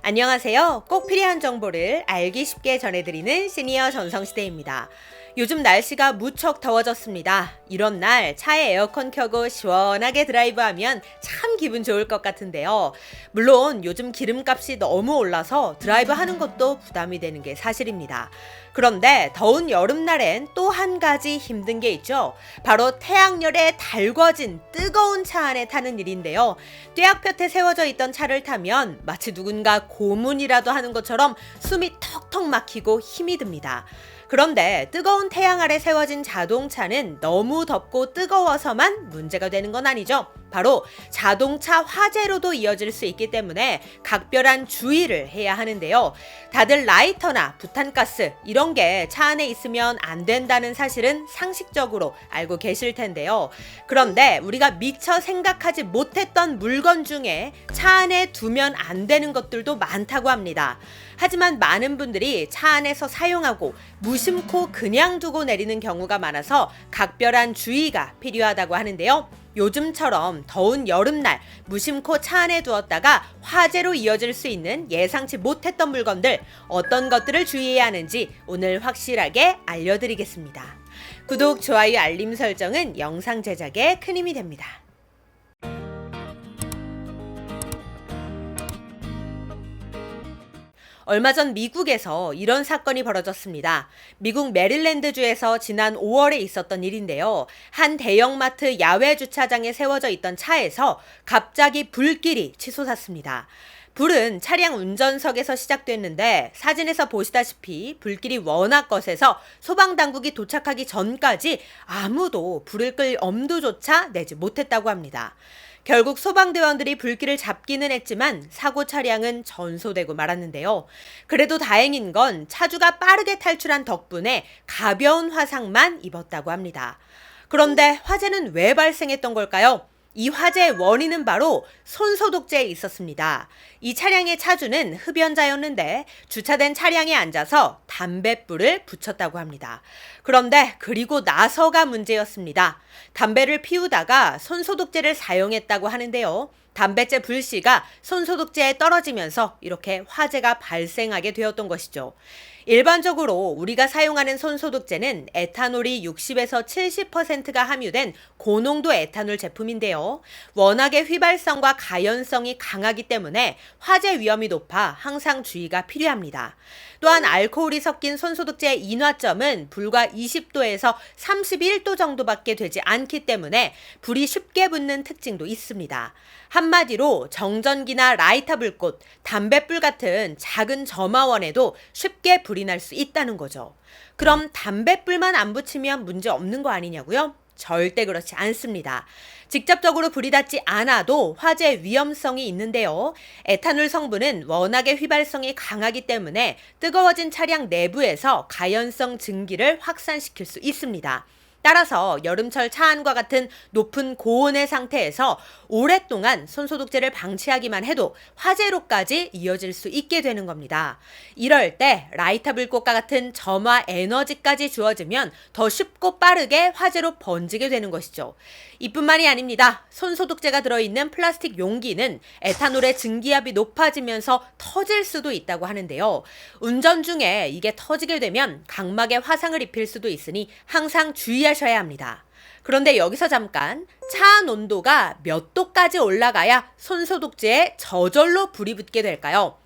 안녕하세요. 꼭 필요한 정보를 알기 쉽게 전해드리는 시니어 전성시대입니다. 요즘 날씨가 무척 더워졌습니다. 이런 날 차에 에어컨 켜고 시원하게 드라이브하면 참 기분 좋을 것 같은데요. 물론 요즘 기름값이 너무 올라서 드라이브 하는 것도 부담이 되는 게 사실입니다. 그런데 더운 여름날엔 또 한 가지 힘든 게 있죠. 바로 태양열에 달궈진 뜨거운 차 안에 타는 일인데요. 뙤약볕에 세워져 있던 차를 타면 마치 누군가 고문이라도 하는 것처럼 숨이 턱턱 막히고 힘이 듭니다. 그런데 뜨거운 태양 아래 세워진 자동차는 너무 덥고 뜨거워서만 문제가 되는 건 아니죠. 바로 자동차 화재로도 이어질 수 있기 때문에 각별한 주의를 해야 하는데요. 다들 라이터나 부탄가스 이런 게 차 안에 있으면 안 된다는 사실은 상식적으로 알고 계실 텐데요. 그런데 우리가 미처 생각하지 못했던 물건 중에 차 안에 두면 안 되는 것들도 많다고 합니다. 하지만 많은 분들이 차 안에서 사용하고 무심코 그냥 두고 내리는 경우가 많아서 각별한 주의가 필요하다고 하는데요. 요즘처럼 더운 여름날 무심코 차 안에 두었다가 화재로 이어질 수 있는 예상치 못했던 물건들, 어떤 것들을 주의해야 하는지 오늘 확실하게 알려드리겠습니다. 구독, 좋아요, 알림 설정은 영상 제작에 큰 힘이 됩니다. 얼마 전 미국에서 이런 사건이 벌어졌습니다. 미국 메릴랜드주에서 지난 5월에 있었던 일인데요. 한 대형마트 야외 주차장에 세워져 있던 차에서 갑자기 불길이 치솟았습니다. 불은 차량 운전석에서 시작됐는데 사진에서 보시다시피 불길이 워낙 거세서 소방당국이 도착하기 전까지 아무도 불을 끌 엄두조차 내지 못했다고 합니다. 결국 소방대원들이 불길을 잡기는 했지만 사고 차량은 전소되고 말았는데요. 그래도 다행인 건 차주가 빠르게 탈출한 덕분에 가벼운 화상만 입었다고 합니다. 그런데 화재는 왜 발생했던 걸까요? 이 화재의 원인은 바로 손소독제에 있었습니다. 이 차량의 차주는 흡연자였는데 주차된 차량에 앉아서 담뱃불을 붙였다고 합니다. 그런데 그리고 나서가 문제였습니다. 담배를 피우다가 손소독제를 사용했다고 하는데요. 담뱃재 불씨가 손소독제에 떨어지면서 이렇게 화재가 발생하게 되었던 것이죠. 일반적으로 우리가 사용하는 손소독제는 에탄올이 60에서 70%가 함유된 고농도 에탄올 제품인데요. 워낙에 휘발성과 가연성이 강하기 때문에 화재 위험이 높아 항상 주의가 필요합니다. 또한 알코올이 섞인 손소독제의 인화점은 불과 20도에서 31도 정도밖에 되지 않기 때문에 불이 쉽게 붙는 특징도 있습니다. 한마디로 정전기나 라이터 불꽃, 담뱃불 같은 작은 점화원에도 쉽게 불이 날 수 있다는 거죠. 그럼 담뱃불만 안 붙이면 문제 없는 거 아니냐고요? 절대 그렇지 않습니다. 직접적으로 불이 닿지 않아도 화재 위험성이 있는데요. 에탄올 성분은 워낙에 휘발성이 강하기 때문에 뜨거워진 차량 내부에서 가연성 증기를 확산시킬 수 있습니다. 따라서 여름철 차 안과 같은 높은 고온의 상태에서 오랫동안 손소독제를 방치하기만 해도 화재로까지 이어질 수 있게 되는 겁니다. 이럴 때 라이터 불꽃과 같은 점화 에너지까지 주어지면 더 쉽고 빠르게 화재로 번지게 되는 것이죠. 이뿐만이 아닙니다. 손소독제가 들어있는 플라스틱 용기는 에탄올의 증기압이 높아지면서 터질 수도 있다고 하는데요. 운전 중에 이게 터지게 되면 각막에 화상을 입힐 수도 있으니 항상 주의하셔야 합니다. 그런데 여기서 잠깐, 차 안 온도가 몇 도까지 올라가야 손소독제에 저절로 불이 붙게 될까요?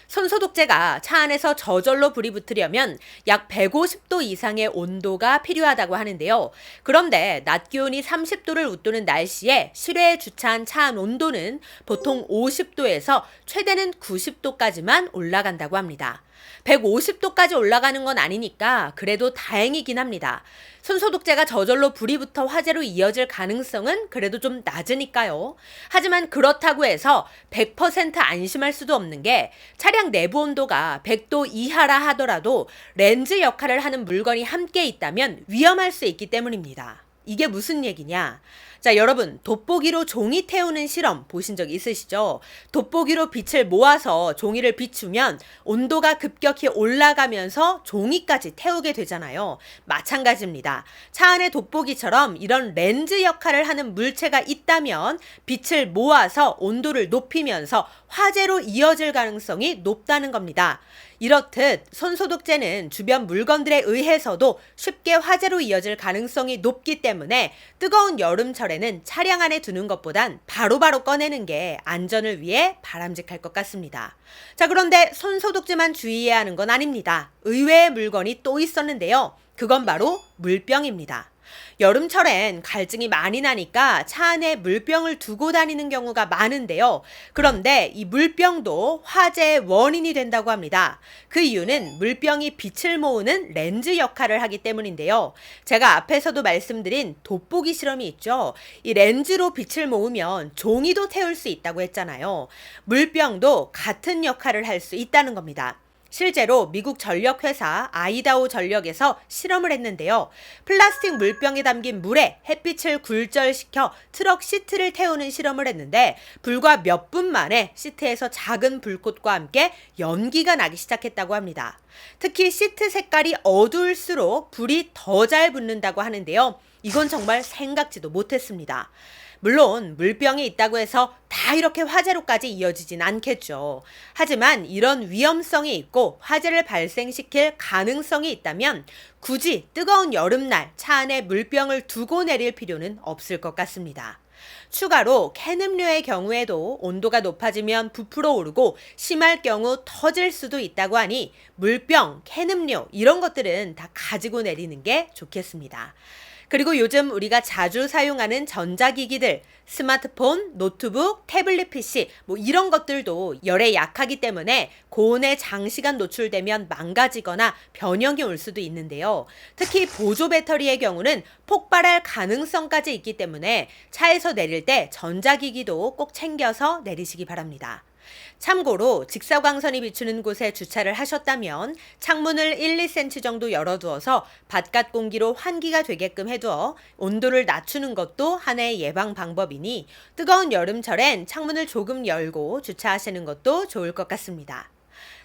손소독제가 차 안에서 저절로 불이 붙으려면 약 150도 이상의 온도가 필요하다고 하는데요. 그런데 낮 기온이 30도를 웃도는 날씨에 실외에 주차한 차 안 온도는 보통 50도에서 최대는 90도까지만 올라간다고 합니다. 150도까지 올라가는 건 아니니까 그래도 다행이긴 합니다. 손소독제가 저절로 불이 붙어 화재로 이어질 가능성은 그래도 좀 낮으니까요. 하지만 그렇다고 해서 100% 안심할 수도 없는 게 차량 내부 온도가 100도 이하라 하더라도 렌즈 역할을 하는 물건이 함께 있다면 위험할 수 있기 때문입니다. 이게 무슨 얘기냐? 자, 여러분, 돋보기로 종이 태우는 실험 보신 적 있으시죠? 돋보기로 빛을 모아서 종이를 비추면 온도가 급격히 올라가면서 종이까지 태우게 되잖아요. 마찬가지입니다. 차 안에 돋보기처럼 이런 렌즈 역할을 하는 물체가 있다면 빛을 모아서 온도를 높이면서 화재로 이어질 가능성이 높다는 겁니다. 이렇듯 손소독제는 주변 물건들에 의해서도 쉽게 화재로 이어질 가능성이 높기 때문에 뜨거운 여름철에는 차량 안에 두는 것보단 바로바로 꺼내는 게 안전을 위해 바람직할 것 같습니다. 자, 그런데 손소독제만 주의해야 하는 건 아닙니다. 의외의 물건이 또 있었는데요. 그건 바로 물병입니다. 여름철엔 갈증이 많이 나니까 차 안에 물병을 두고 다니는 경우가 많은데요. 그런데 이 물병도 화재의 원인이 된다고 합니다. 그 이유는 물병이 빛을 모으는 렌즈 역할을 하기 때문인데요. 제가 앞에서도 말씀드린 돋보기 실험이 있죠. 이 렌즈로 빛을 모으면 종이도 태울 수 있다고 했잖아요. 물병도 같은 역할을 할 수 있다는 겁니다. 실제로 미국 전력회사 아이다호 전력에서 실험을 했는데요. 플라스틱 물병에 담긴 물에 햇빛을 굴절시켜 트럭 시트를 태우는 실험을 했는데 불과 몇 분 만에 시트에서 작은 불꽃과 함께 연기가 나기 시작했다고 합니다. 특히 시트 색깔이 어두울수록 불이 더 잘 붙는다고 하는데요. 이건 정말 생각지도 못했습니다. 물론 물병이 있다고 해서 다 이렇게 화재로까지 이어지진 않겠죠. 하지만 이런 위험성이 있고 화재를 발생시킬 가능성이 있다면 굳이 뜨거운 여름날 차 안에 물병을 두고 내릴 필요는 없을 것 같습니다. 추가로 캔음료의 경우에도 온도가 높아지면 부풀어 오르고 심할 경우 터질 수도 있다고 하니 물병, 캔음료 이런 것들은 다 가지고 내리는 게 좋겠습니다. 그리고 요즘 우리가 자주 사용하는 전자기기들, 스마트폰, 노트북, 태블릿 PC 이런 것들도 열에 약하기 때문에 고온에 장시간 노출되면 망가지거나 변형이 올 수도 있는데요. 특히 보조 배터리의 경우는 폭발할 가능성까지 있기 때문에 차에서 내릴 때 전자기기도 꼭 챙겨서 내리시기 바랍니다. 참고로 직사광선이 비추는 곳에 주차를 하셨다면 창문을 1, 2cm 정도 열어두어서 바깥 공기로 환기가 되게끔 해두어 온도를 낮추는 것도 하나의 예방 방법이니 뜨거운 여름철엔 창문을 조금 열고 주차하시는 것도 좋을 것 같습니다.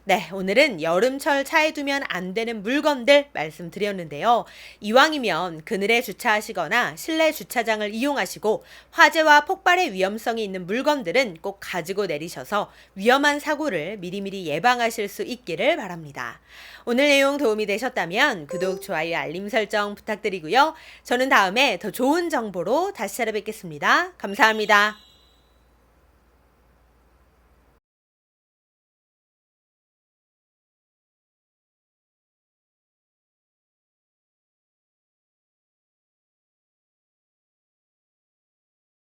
네, 오늘은 여름철 차에 두면 안 되는 물건들 말씀드렸는데요. 이왕이면 그늘에 주차하시거나 실내 주차장을 이용하시고 화재와 폭발의 위험성이 있는 물건들은 꼭 가지고 내리셔서 위험한 사고를 미리미리 예방하실 수 있기를 바랍니다. 오늘 내용 도움이 되셨다면 구독, 좋아요, 알림 설정 부탁드리고요. 저는 다음에 더 좋은 정보로 다시 찾아뵙겠습니다. 감사합니다.